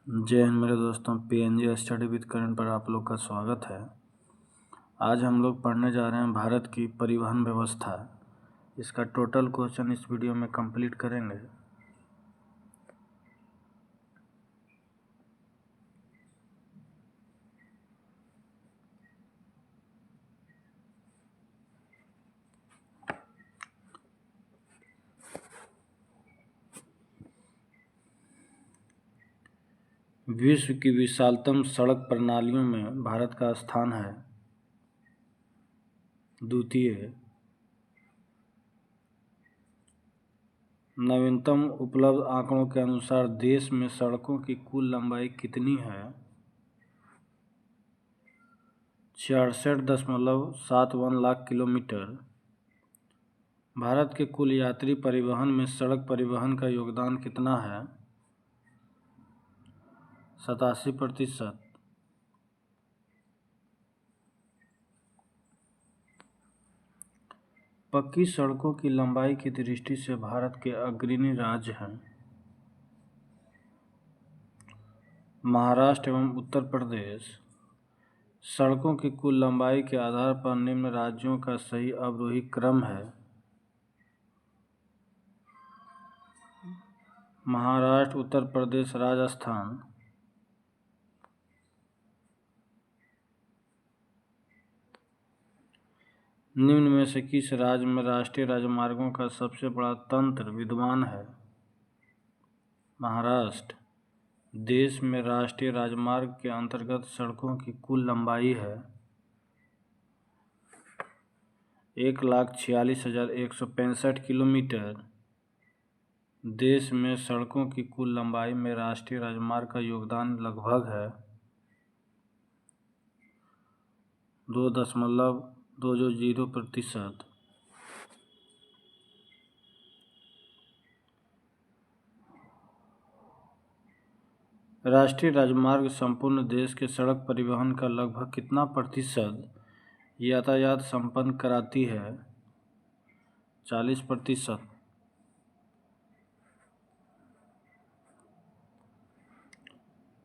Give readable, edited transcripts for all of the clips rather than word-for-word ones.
जय हिंद मेरे दोस्तों, पीएनजी स्टडी विद करण पर आप लोग का स्वागत है। आज हम लोग पढ़ने जा रहे हैं भारत की परिवहन व्यवस्था। इसका टोटल क्वेश्चन इस वीडियो में कंप्लीट करेंगे। विश्व की विशालतम सड़क प्रणालियों में भारत का स्थान है द्वितीय। नवीनतम उपलब्ध आंकड़ों के अनुसार देश में सड़कों की कुल लंबाई कितनी है? 66.71 लाख किलोमीटर। भारत के कुल यात्री परिवहन में सड़क परिवहन का योगदान कितना है? 87%। पक्की सड़कों की लंबाई की दृष्टि से भारत के अग्रणी राज्य हैं महाराष्ट्र एवं उत्तर प्रदेश। सड़कों की कुल लंबाई के आधार पर निम्न राज्यों का सही अवरोही क्रम है: महाराष्ट्र, उत्तर प्रदेश, राजस्थान। निम्न में से किस राज्य में राष्ट्रीय राजमार्गों का सबसे बड़ा तंत्र विद्यमान है? महाराष्ट्र। देश में राष्ट्रीय राजमार्ग के अंतर्गत सड़कों की कुल लंबाई है 1,46,165 किलोमीटर। देश में सड़कों की कुल लंबाई में राष्ट्रीय राजमार्ग का योगदान लगभग है 2.20%। राष्ट्रीय राजमार्ग संपूर्ण देश के सड़क परिवहन का लगभग कितना प्रतिशत यातायात संपन्न कराती है? 40%।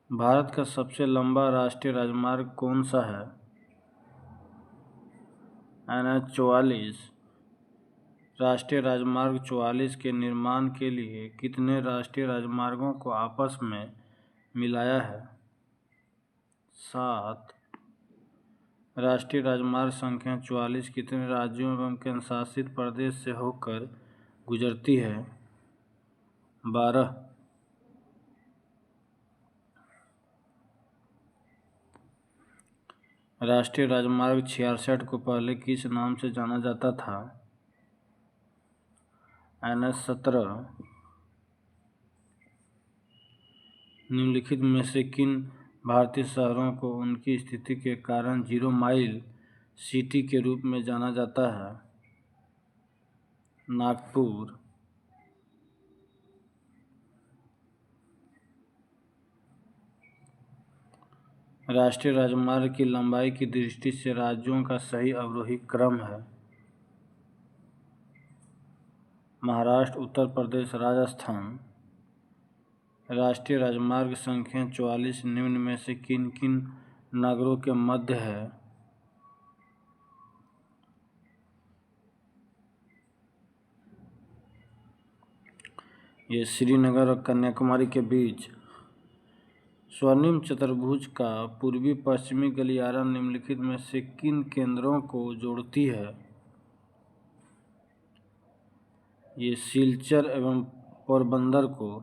भारत का सबसे लंबा राष्ट्रीय राजमार्ग कौन सा है? NH 44। राष्ट्रीय राजमार्ग 44 के निर्माण के लिए कितने राष्ट्रीय राजमार्गों को आपस में मिलाया है? 7। राष्ट्रीय राजमार्ग संख्या 44 कितने राज्यों एवं केंद्र शासित प्रदेश से होकर गुजरती है? 12। राष्ट्रीय राजमार्ग 66 को पहले किस नाम से जाना जाता था? NH 17। निम्नलिखित में से किन भारतीय शहरों को उनकी स्थिति के कारण जीरो माइल सिटी के रूप में जाना जाता है? नागपुर। राष्ट्रीय राजमार्ग की लंबाई की दृष्टि से राज्यों का सही अवरोही क्रम है: महाराष्ट्र, उत्तर प्रदेश, राजस्थान। राष्ट्रीय राजमार्ग संख्या 44 निम्न में से किन किन नगरों के मध्य है? ये श्रीनगर और कन्याकुमारी के बीच। स्वर्णिम चतुर्भुज का पूर्वी पश्चिमी गलियारा निम्नलिखित में से किन केंद्रों को जोड़ती है? ये सिलचर एवं पोरबंदर को।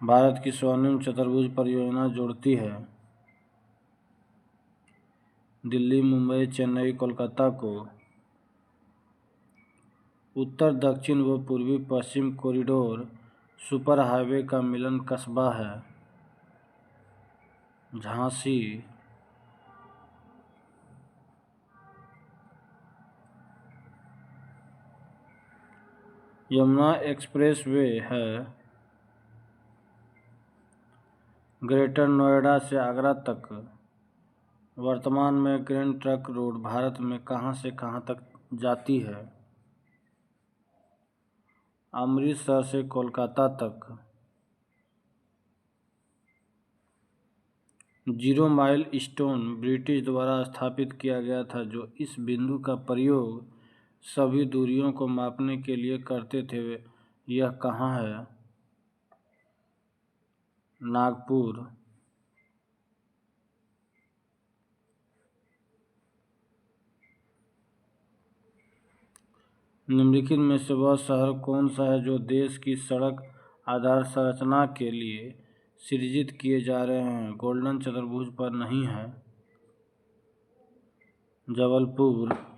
भारत की स्वर्णिम चतुर्भुज परियोजना जोड़ती है दिल्ली, मुंबई, चेन्नई, कोलकाता को। उत्तर दक्षिण व पूर्वी पश्चिम कॉरिडोर सुपर हाईवे का मिलन कस्बा है झांसी। यमुना एक्सप्रेसवे है ग्रेटर नोएडा से आगरा तक। वर्तमान में ग्रैंड ट्रंक रोड भारत में कहाँ से कहाँ तक जाती है। अमृतसर से कोलकाता तक 0 माइल स्टोन ब्रिटिश द्वारा स्थापित किया गया था, जो इस बिंदु का प्रयोग सभी दूरियों को मापने के लिए करते थे। यह कहाँ है? नागपुर। निम्नलिखित में से वह शहर कौन सा है जो देश की सड़क आधार संरचना के लिए सृजित किए जा रहे हैं गोल्डन चतुर्भुज पर नहीं है? जबलपुर।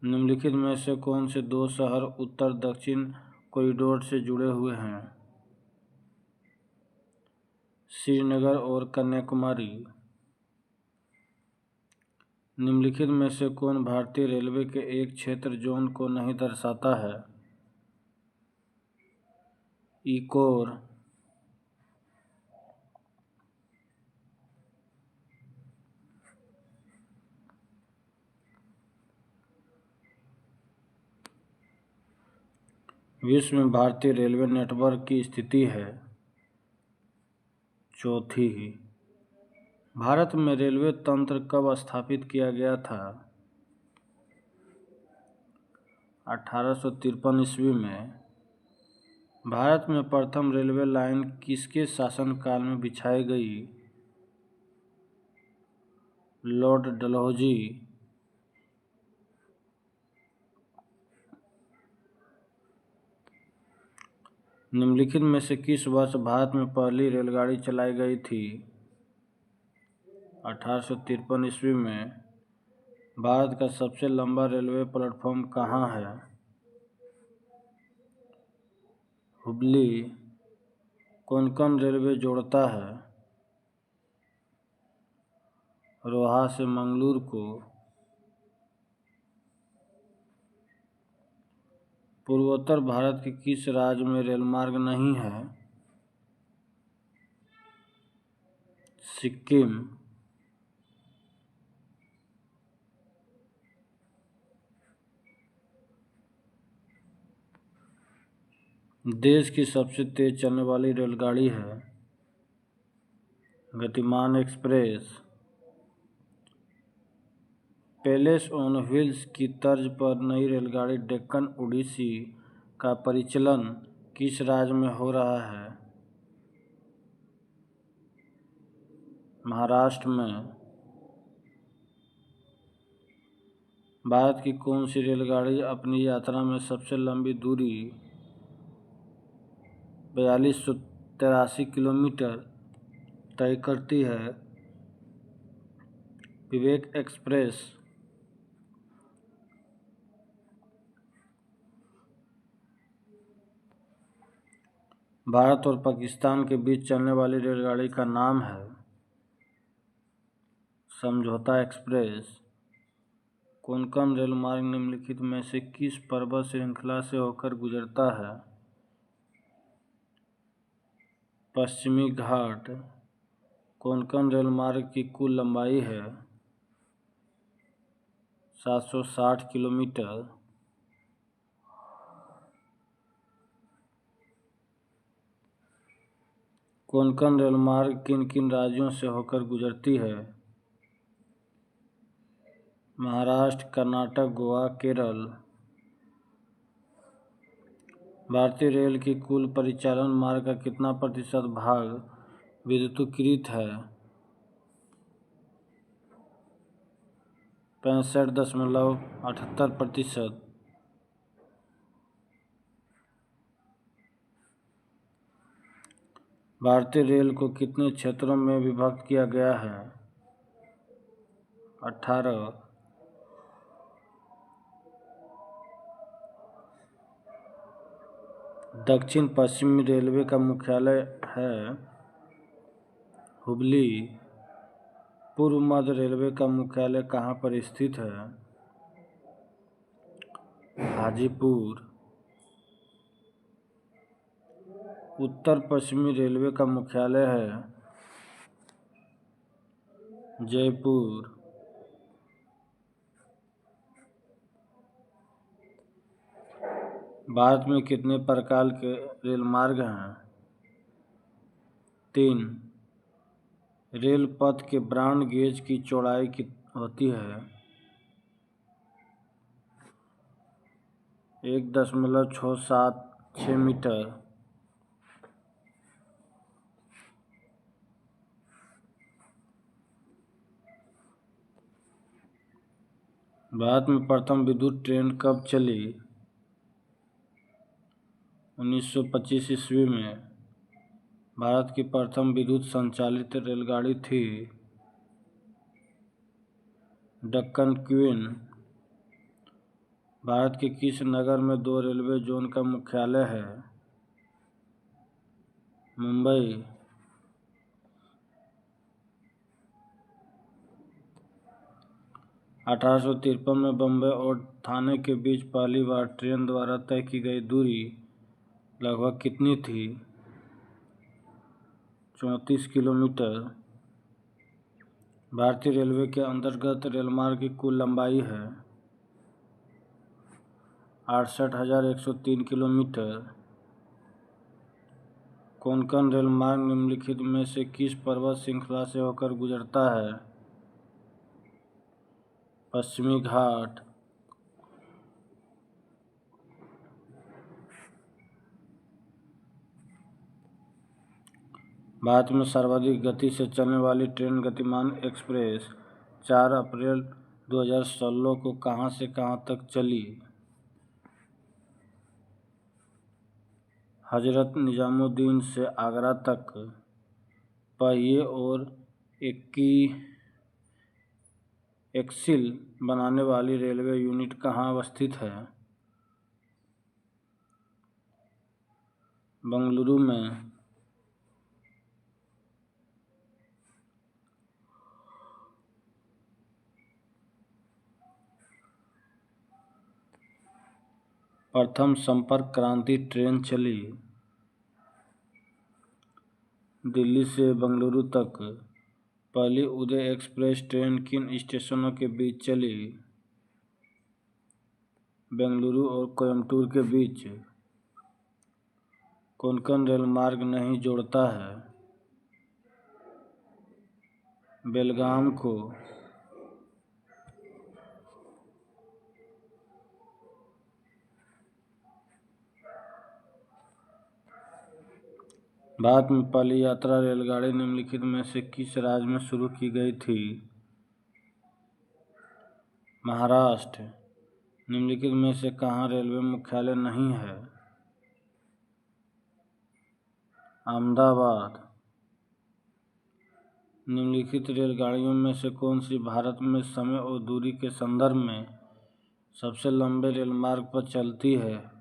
निम्नलिखित में से कौन से दो शहर उत्तर दक्षिण कॉरिडोर से जुड़े हुए हैं? श्रीनगर और कन्याकुमारी। निम्नलिखित में से कौन भारतीय रेलवे के एक क्षेत्र जोन को नहीं दर्शाता है? इकोर। विश्व में भारतीय रेलवे नेटवर्क की स्थिति है चौथी। भारत में रेलवे तंत्र कब स्थापित किया गया था? 1853 ईस्वी में। भारत में प्रथम रेलवे लाइन किसके शासनकाल में बिछाई गई? लॉर्ड डलहौजी। निम्नलिखित में से किस वर्ष भारत में पहली रेलगाड़ी चलाई गई थी? 1853 ईस्वी में। भारत का सबसे लंबा रेलवे प्लेटफॉर्म कहाँ है? हुबली। कोंकण रेलवे जोड़ता है रोहा से मंगलूर को। पूर्वोत्तर भारत के किस राज्य में रेलमार्ग नहीं है? सिक्किम। देश की सबसे तेज चलने वाली रेलगाड़ी है गतिमान एक्सप्रेस। पैलेस ऑन व्हील्स की तर्ज पर नई रेलगाड़ी डेक्कन ओडिसी का परिचालन किस राज्य में हो रहा है? महाराष्ट्र में। भारत की कौन सी रेलगाड़ी अपनी यात्रा में सबसे लंबी दूरी 4283 किलोमीटर तय करती है? विवेक एक्सप्रेस। भारत और पाकिस्तान के बीच चलने वाली रेलगाड़ी का नाम है समझौता एक्सप्रेस। कोंकण रेलमार्ग निम्नलिखित में से किस पर्वत श्रृंखला से होकर गुजरता है? पश्चिमी घाट। कोंकण रेलमार्ग की कुल लंबाई है 760 किलोमीटर। कोंकण रेलमार्ग किन किन राज्यों से होकर गुजरती है? महाराष्ट्र, कर्नाटक, गोवा, केरल। भारतीय रेल की कुल परिचालन मार्ग का कितना प्रतिशत भाग विद्युतीकृत है? 65.78%। भारतीय रेल को कितने क्षेत्रों में विभक्त किया गया है? 18। दक्षिण पश्चिमी रेलवे का मुख्यालय है हुबली। पूर्व मध्य रेलवे का मुख्यालय कहाँ पर स्थित है? हाजीपुर। उत्तर पश्चिमी रेलवे का मुख्यालय है जयपुर। भारत में कितने प्रकार के रेल मार्ग हैं? 3। रेल पथ के ब्रॉड गेज की चौड़ाई कितनी होती है? 1.676 मीटर। भारत में प्रथम विद्युत ट्रेन कब चली? 1925 ईस्वी में। भारत की प्रथम विद्युत संचालित रेलगाड़ी थी दक्कन क्वीन। भारत के किस नगर में 2 रेलवे जोन का मुख्यालय है? मुंबई। 1853 में बम्बई और ठाणे के बीच पहली बार ट्रेन द्वारा तय की गई दूरी लगभग कितनी थी? 34 किलोमीटर। भारतीय रेलवे के अंतर्गत रेलमार्ग की कुल लंबाई है 68,103 किलोमीटर। कोंकण रेलमार्ग निम्नलिखित में से किस पर्वत श्रृंखला से होकर गुजरता है? पश्चिमी घाट। भारत में सर्वाधिक गति से चलने वाली ट्रेन गतिमान एक्सप्रेस 4 अप्रैल 2016 को कहां से कहां तक चली? हजरत निजामुद्दीन से आगरा तक। पहिए और एक्सिल बनाने वाली रेलवे यूनिट कहाँ अवस्थित है? बेंगलुरु में। प्रथम संपर्क क्रांति ट्रेन चली दिल्ली से बेंगलुरु तक। पहली उदय एक्सप्रेस ट्रेन किन स्टेशनों के बीच चली? बेंगलुरु और कोयम्बटूर के बीच। कोंकण रेलमार्ग नहीं जोड़ता है बेलगाम को। भारत में पहली यात्रा रेलगाड़ी निम्नलिखित में से किस राज्य में शुरू की गई थी? महाराष्ट्र। निम्नलिखित में से कहाँ रेलवे मुख्यालय नहीं है? अहमदाबाद। निम्नलिखित रेलगाड़ियों में से कौन सी भारत में समय और दूरी के संदर्भ में सबसे लंबे रेलमार्ग पर चलती है?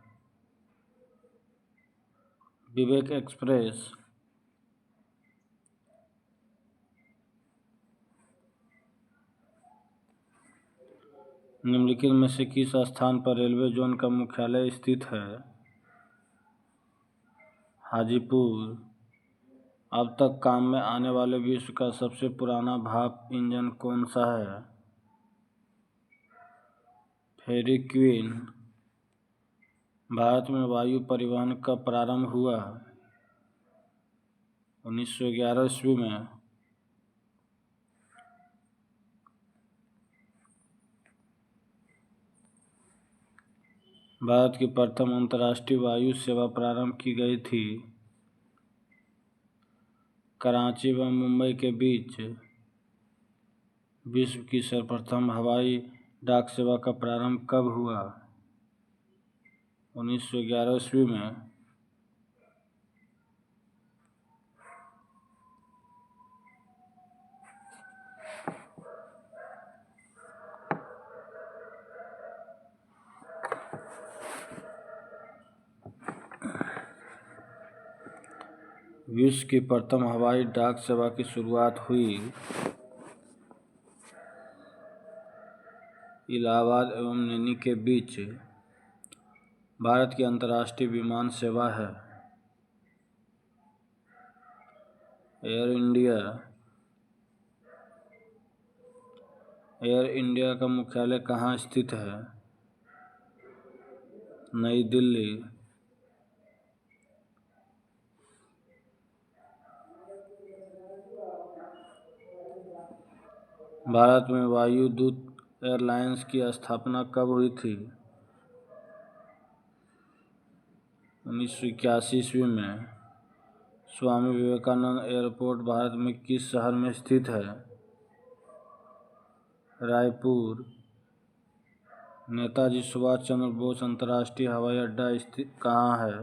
विवेक एक्सप्रेस। निम्नलिखित में से किस स्थान पर रेलवे जोन का मुख्यालय स्थित है? हाजीपुर। अब तक काम में आने वाले विश्व का सबसे पुराना भाप इंजन कौन सा है? फेरी क्वीन। भारत में वायु परिवहन कब प्रारंभ हुआ? 1911 ईस्वी में। भारत की प्रथम अंतर्राष्ट्रीय वायु सेवा प्रारंभ की गई थी कराची व मुंबई के बीच। विश्व की सर्वप्रथम हवाई डाक सेवा का प्रारंभ कब हुआ? 1911 ईस्वी में। विश्व की प्रथम हवाई डाक सेवा की शुरुआत हुई इलाहाबाद एवं नैनी के बीच। भारत की अंतर्राष्ट्रीय विमान सेवा है एयर इंडिया। एयर इंडिया का मुख्यालय कहाँ स्थित है? नई दिल्ली। भारत में वायुदूत एयरलाइंस की स्थापना कब हुई थी? 1981 ईस्वी में। स्वामी विवेकानंद एयरपोर्ट भारत में किस शहर में स्थित है? रायपुर। नेताजी सुभाष चंद्र बोस अंतर्राष्ट्रीय हवाई अड्डा स्थित कहाँ है?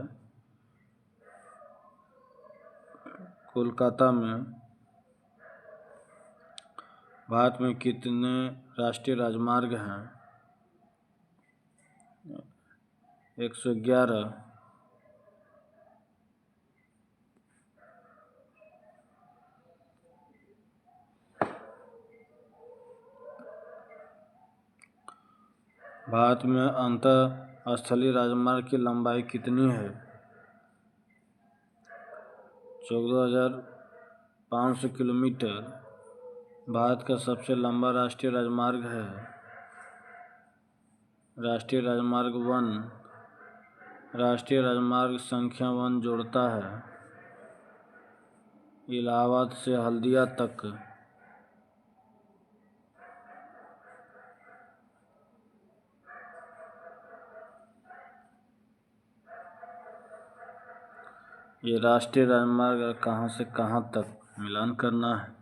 कोलकाता में। भारत में कितने राष्ट्रीय राजमार्ग हैं? 111। भारत में अंतरस्थलीय राजमार्ग की लंबाई कितनी है? 14,500 किलोमीटर। भारत का सबसे लंबा राष्ट्रीय राजमार्ग है राष्ट्रीय राजमार्ग 1। राष्ट्रीय राजमार्ग संख्या 1 जोड़ता है इलाहाबाद से हल्दिया तक। ये राष्ट्रीय राजमार्ग कहाँ से कहाँ तक मिलान करना है?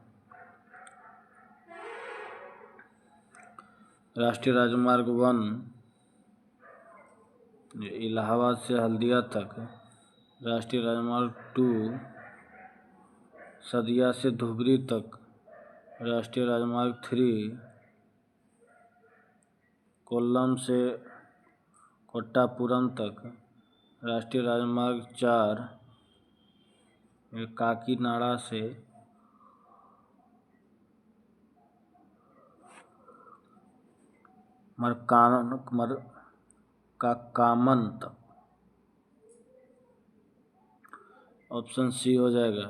राष्ट्रीय राजमार्ग 1 इलाहाबाद से हल्दिया तक। राष्ट्रीय राजमार्ग 2 सदिया से धुबरी तक। राष्ट्रीय राजमार्ग 3 कोल्लम से कोट्टापुरम तक। राष्ट्रीय राजमार्ग 4 काकीनाडा से मरकामन तक। ऑप्शन सी हो जाएगा।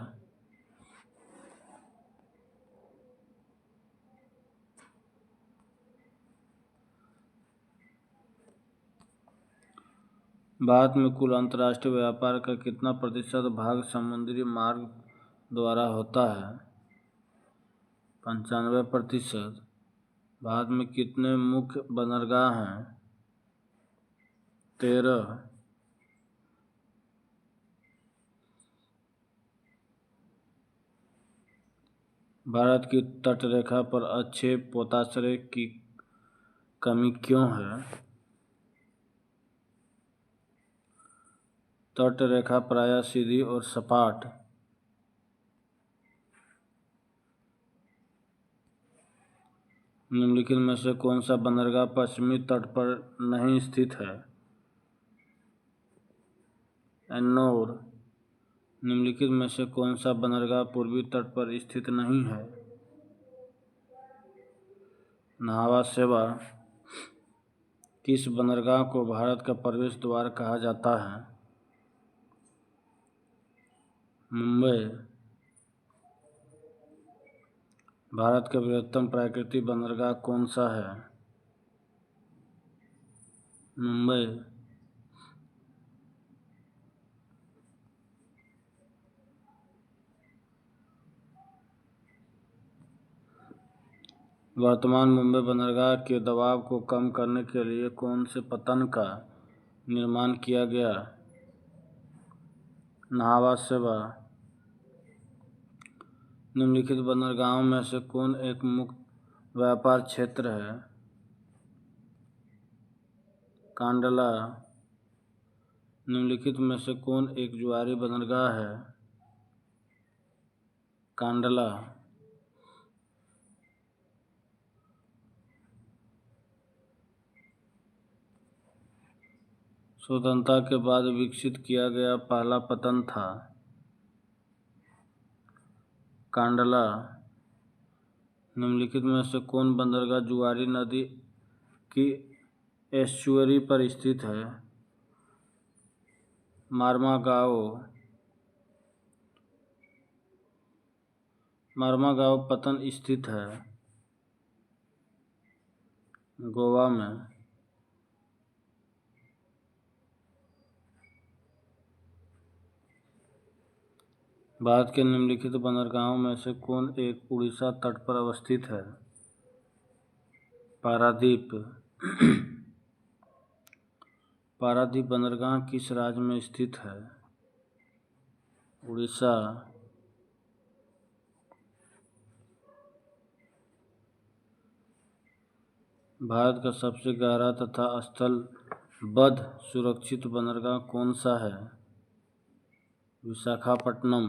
भारत में कुल अंतर्राष्ट्रीय व्यापार का कितना प्रतिशत भाग समुद्री मार्ग द्वारा होता है? 95%। भारत में कितने मुख्य बंदरगाह हैं? 13। भारत की तटरेखा पर अच्छे पोताश्रय की कमी क्यों है? तटरेखा प्रायः सीधी और सपाट। निम्नलिखित में से कौन सा बंदरगाह पश्चिमी तट पर नहीं स्थित है? एन्नौर। निम्नलिखित में से कौन सा बंदरगाह पूर्वी तट पर स्थित नहीं है? न्हावा शेवा। किस बंदरगाह को भारत का प्रवेश द्वार कहा जाता है? मुंबई। भारत का बृहत्तम प्राकृतिक बंदरगाह कौन सा है? मुंबई। वर्तमान मुंबई बंदरगाह के दबाव को कम करने के लिए कौन से पतन का निर्माण किया गया? न्हावा शेवा। निम्नलिखित बंदरगाहों में से कौन एक मुक्त व्यापार क्षेत्र है? कांडला। निम्नलिखित में से कौन एक जुआरी बंदरगाह है? कांडला। स्वतंत्रता के बाद विकसित किया गया पहला पतन था? कांडला। निम्नलिखित में से कौन बंदरगाह जुआरी नदी की एस्चुअरी पर स्थित है? मार्मागाओ। मार्मागाओ पतन स्थित है गोवा में। भारत के निम्नलिखित बंदरगाहों में से कौन एक उड़ीसा तट पर अवस्थित है? पारादीप। पारादीप बंदरगाह किस राज्य में स्थित है? उड़ीसा। भारत का सबसे गहरा तथा स्थलबद्ध सुरक्षित बंदरगाह कौन सा है? विशाखापट्टनम।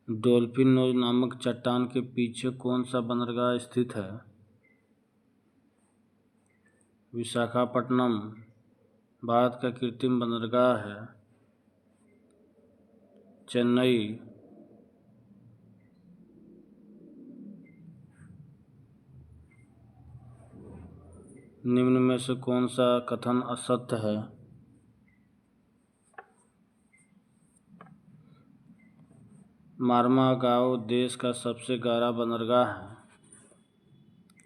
डॉल्फिन नोज नामक चट्टान के पीछे कौन सा बंदरगाह स्थित है? विशाखापट्टनम। भारत का कृत्रिम बंदरगाह है चेन्नई। निम्न में से कौन सा कथन असत्य है? मार्मागाओ देश का सबसे गहरा बंदरगाह है।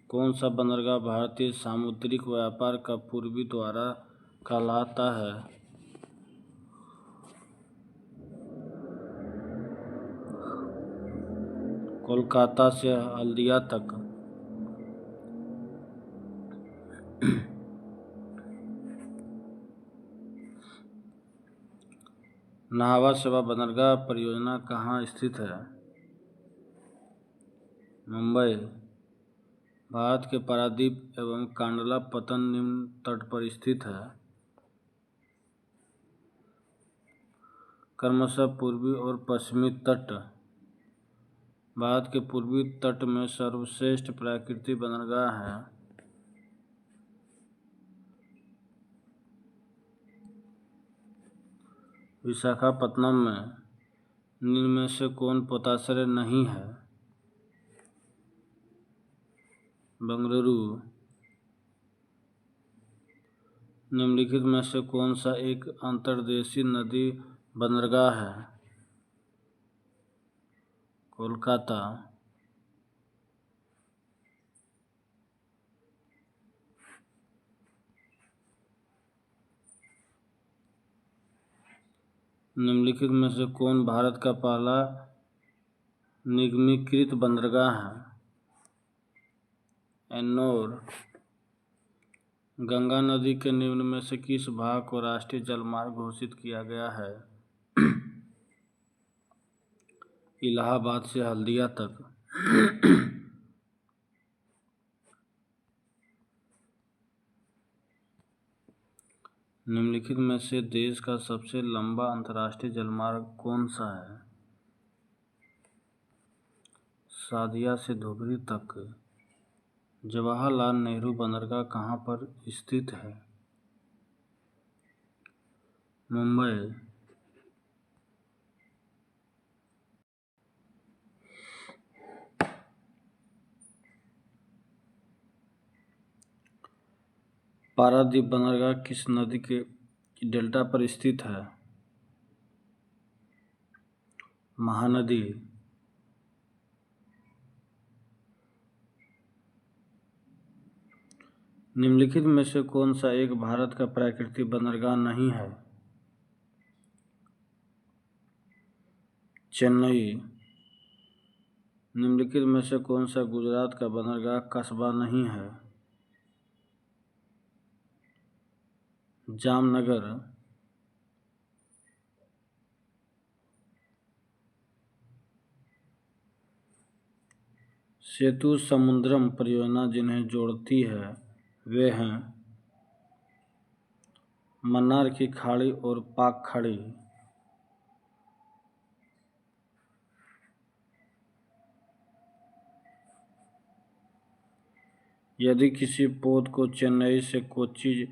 कौन सा बंदरगाह भारतीय सामुद्रिक व्यापार का पूर्वी द्वार कहलाता है? कोलकाता से हल्दिया तक। नाहवा सेवा बंदरगाह परियोजना कहाँ स्थित है? मुंबई। भारत के पारादीप एवं कांडला पत्तन निम्न तट पर स्थित है। क्रमशः पूर्वी और पश्चिमी तट। भारत के पूर्वी तट में सर्वश्रेष्ठ प्राकृतिक बंदरगाह है। विशाखापत्तनम में। निम्न में से कौन पोताश्रय नहीं है? बेंगलुरु। निम्नलिखित में से कौन सा एक अंतर्देशीय नदी बंदरगाह है? कोलकाता। निम्नलिखित में से कौन भारत का पहला निगमीकृत बंदरगाह है? एन्नोर। गंगा नदी के निम्न में से किस भाग को राष्ट्रीय जलमार्ग घोषित किया गया है? इलाहाबाद से हल्दिया तक। निम्नलिखित में से देश का सबसे लंबा अंतर्राष्ट्रीय जलमार्ग कौन सा है? सादिया से धुबरी तक। जवाहरलाल नेहरू बंदरगाह कहाँ पर स्थित है? मुंबई। पारादीप बंदरगाह किस नदी के डेल्टा पर स्थित है? महानदी। निम्नलिखित में से कौन सा एक भारत का प्राकृतिक बंदरगाह नहीं है? चेन्नई। निम्नलिखित में से कौन सा गुजरात का बंदरगाह कस्बा नहीं है? जामनगर। सेतु समुद्रम परियोजना जिन्हें जोड़ती है वे हैं मन्नार की खाड़ी और पाक खाड़ी। यदि किसी पोत को चेन्नई से कोच्चि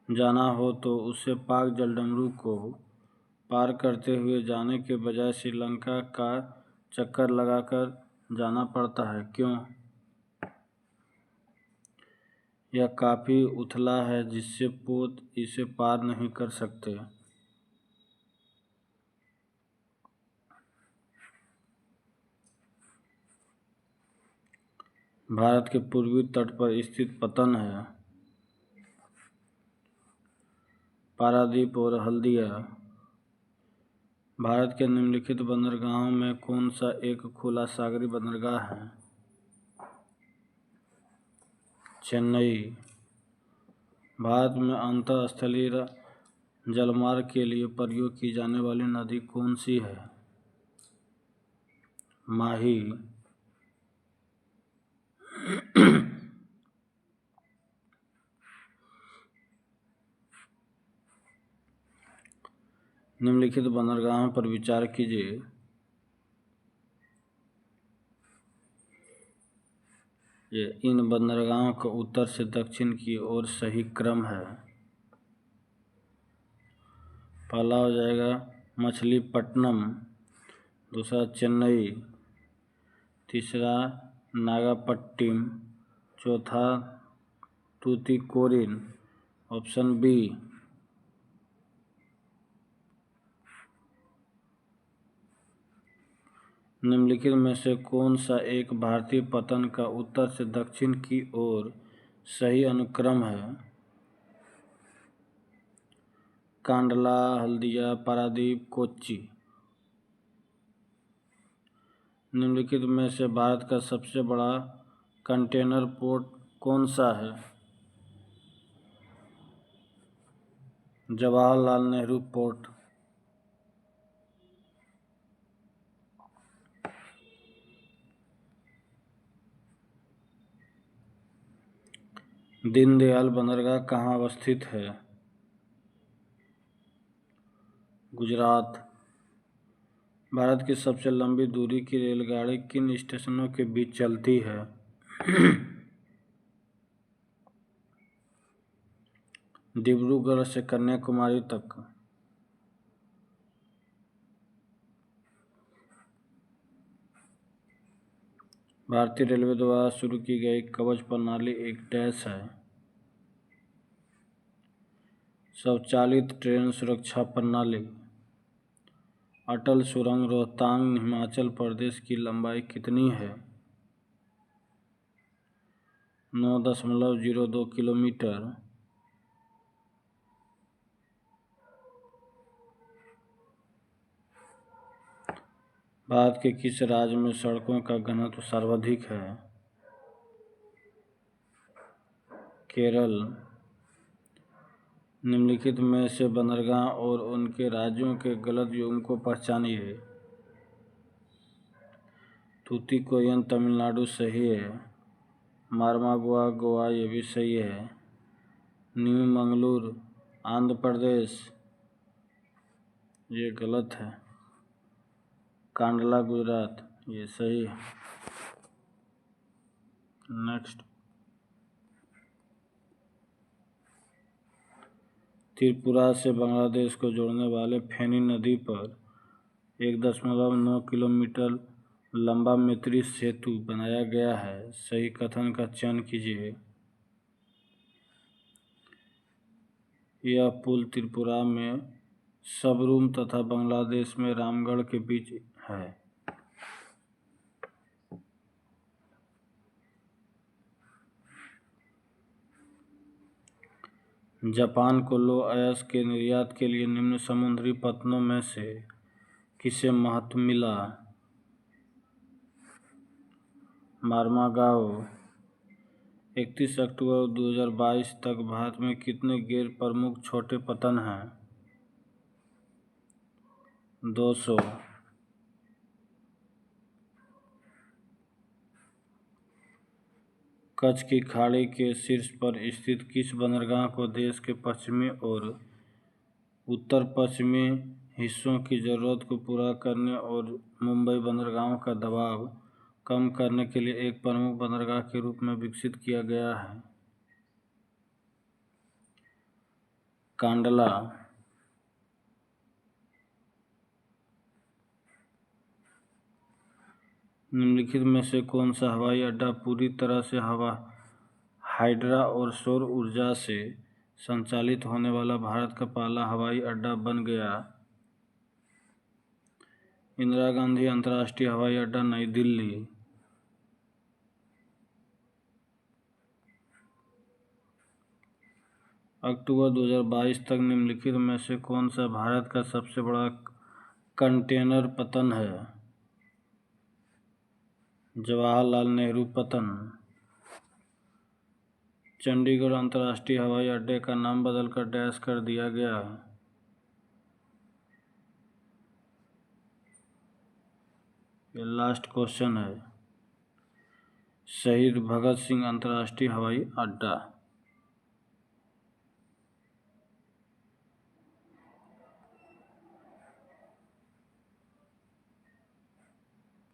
जाना हो तो उसे पाक जलडमरू को पार करते हुए जाने के बजाय श्रीलंका का चक्कर लगाकर जाना पड़ता है, क्यों? यह काफ़ी उथला है जिससे पोत इसे पार नहीं कर सकते। भारत के पूर्वी तट पर स्थित पत्तन है। पारादीप और हल्दिया। भारत के निम्नलिखित बंदरगाहों में कौन सा एक खुला सागरीय बंदरगाह है? चेन्नई। भारत में अंतरस्थलीय जलमार्ग के लिए प्रयोग की जाने वाली नदी कौन सी है? माही। निम्नलिखित बंदरगाहों पर विचार कीजिए। इन बंदरगाहों का उत्तर से दक्षिण की ओर सही क्रम है। पहला हो जाएगा मछलीपट्टनम, दूसरा चेन्नई, तीसरा नागापट्टिनम, चौथा तूतीकोरिन। Option B. निम्नलिखित में से कौन सा एक भारतीय पतन का उत्तर से दक्षिण की ओर सही अनुक्रम है? कांडला, हल्दिया, पारादीप, कोच्चि। निम्नलिखित में से भारत का सबसे बड़ा कंटेनर पोर्ट कौन सा है? जवाहरलाल नेहरू पोर्ट। दीनदयाल बंदरगाह कहाँ अवस्थित है? गुजरात। भारत की सबसे लंबी दूरी की रेलगाड़ी किन स्टेशनों के बीच चलती है? डिब्रूगढ़ से कन्याकुमारी तक। भारतीय रेलवे द्वारा शुरू की गई कवच प्रणाली एक डैश है। स्वचालित ट्रेन सुरक्षा प्रणाली। अटल सुरंग रोहतांग हिमाचल प्रदेश की लंबाई कितनी है? 9.02 किलोमीटर। भारत के किस राज्य में सड़कों का घनत्व सर्वाधिक है? केरल। निम्नलिखित में से बंदरगाह और उनके राज्यों के गलत युग्म को पहचानिए। तूतीकोरिन तमिलनाडु सही है। मारमागुआ गोवा ये भी सही है। न्यू मंगलूर आंध्र प्रदेश ये गलत है। कांडला गुजरात ये सही है। नेक्स्ट। त्रिपुरा से बांग्लादेश को जोड़ने वाले फेनी नदी पर 1.9 किलोमीटर लंबा मैत्री सेतु बनाया गया है। सही कथन का चयन कीजिए। यह पुल त्रिपुरा में सबरूम तथा बांग्लादेश में रामगढ़ के बीच है। जापान को लौह अयस्क के निर्यात के लिए निम्न समुद्री पत्तनों में से किसे महत्व मिला? मारमागाओ। 31 अक्टूबर 2022 तक भारत में कितने गैर प्रमुख छोटे पत्तन हैं? 200। कच्छ की खाड़ी के शीर्ष पर स्थित किस बंदरगाह को देश के पश्चिमी और उत्तर पश्चिमी हिस्सों की ज़रूरत को पूरा करने और मुंबई बंदरगाहों का दबाव कम करने के लिए एक प्रमुख बंदरगाह के रूप में विकसित किया गया है? कांडला। निम्नलिखित में से कौन सा हवाई अड्डा पूरी तरह से हाइड्रा और सौर ऊर्जा से संचालित होने वाला भारत का पहला हवाई अड्डा बन गया? इंदिरा गांधी अंतर्राष्ट्रीय हवाई अड्डा नई दिल्ली। अक्टूबर 2022 तक निम्नलिखित में से कौन सा भारत का सबसे बड़ा कंटेनर पतन है? जवाहरलाल नेहरू पतन। चंडीगढ़ अंतर्राष्ट्रीय हवाई अड्डे का नाम बदलकर डैश कर दिया गया। ये लास्ट क्वेश्चन है। शहीद भगत सिंह अंतर्राष्ट्रीय हवाई अड्डा।